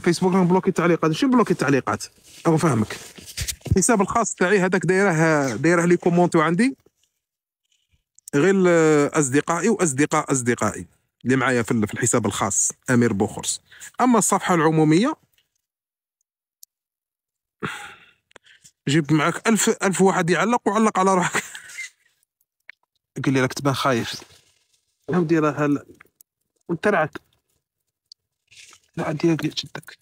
فيسبوك راه بلوكي التعليقات. ماشي بلوكي التعليقات، او فاهمك. الحساب الخاص تاعي هذاك دايره لي كومونتو عندي غير اصدقائي واصدقائي اللي معايا في الحساب الخاص امير بوخرس. اما الصفحه العموميه جيب معاك ألف واحد يعلق وعلق على روحك. قال لي راك تبان خايف. ودي راه وترعك لا عندي جدك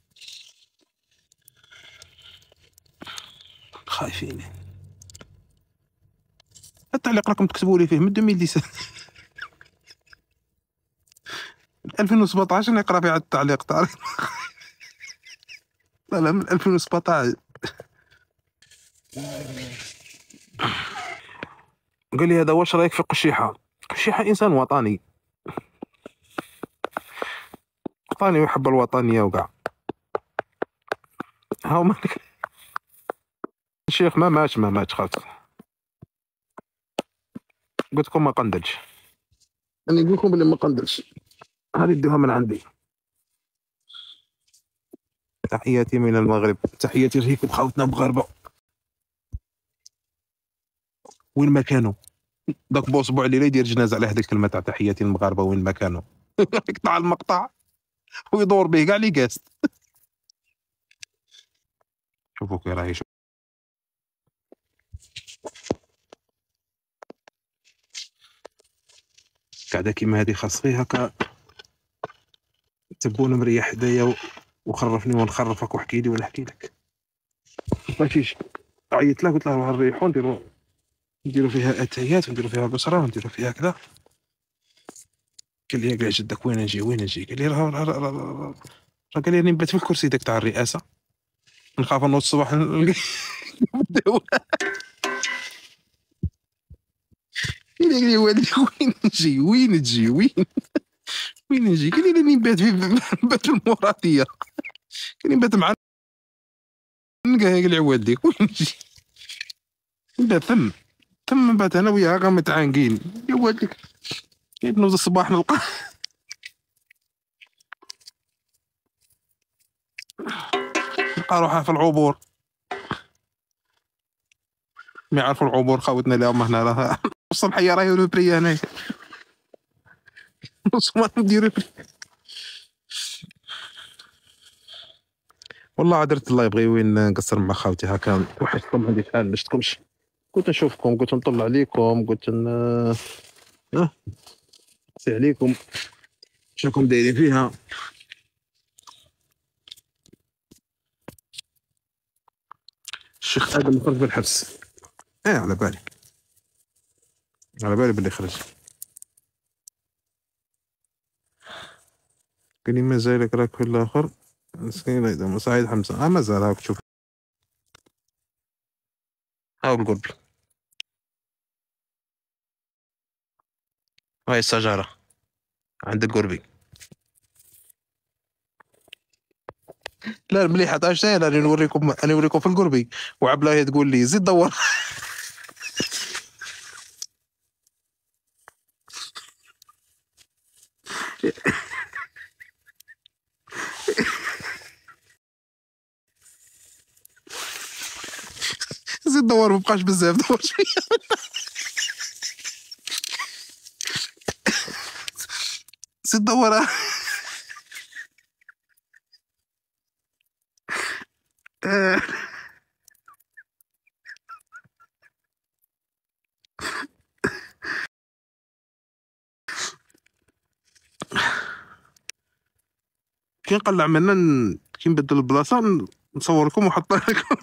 خايفين. التعليق راكم تكتبوا لي فيه من 2017 2017 نقرا فيه على التعليق تعرف. لا من 2017. قال لي هذا واش رايك في قشيحه؟ قشيحه انسان وطني ويحب الوطنيه وكاع. هاو مالك الشيخ ما ماتش خالتك. قلت لكم ما قندلش. انا نقول لكم بلي ما قندلش. هذه ادوها من عندي. تحياتي من المغرب، تحياتي ليكم خوتنا مغاربه وين ما كانوا. داك بوصبو علي لا يدير جنازه على هذيك الكلمه تاع تحياتي للمغاربه وين ما كانوا. يقطع المقطع ويدور به كاع لي قاست. شوفوا كي راهي قاعده كيما هذه خاص غير هكا تكون مريح حدايا وخرفني ونخرفك وحكي لي ونحكي لك. ماشيش عيطت له قلت له نريحو نديرو فيها اتايات ونديرو فيها بصره ونديرو فيها كذا. قال لي كاع جدك وين نجي قال لي راه قال لي راني نبات في الكرسي داك تاع الرئاسه نخاف نوض الصباح نبداو. قال لي والدي وين تجي وين نجي؟ قال لي راني نبات في الموراتيه. قال لي نبات مع قال لي والديك وين نجي؟ نبات ثم من بعد انا وياها غا متعانقين. يا والديك نوض الصباح نلقى روحها في العبور. ما يعرفوا العبور خاوتنا اليوم هنا راه نص الحياه راهي روبري هنايا. نص ما نديرو والله درت الله يبغي وين نقصر مع خاوتي هكا. وحشتكم هذه شحال ما شفتكمش. قلت نشوفكم قلت نطلع عليكم قلت نسي عليكم شنوكم دايرين فيها. الشيخ ادم خرج بالحبس. على بالي باللي خرج. قال لي مازالك راك في الاخر مسكين هذا سعيد حمزه. مازال هاك تشوف. هاو القرب هاي الشجره عند القربي. لا مليحه اش انا نوريكم في القربي. وعبلايه تقول لي زيد دور. زيد دور مبقاش بزاف دور شويه. زيد دور. كي نقلع منا كي نبدل البلاصه نصور لكم ونحط لكم.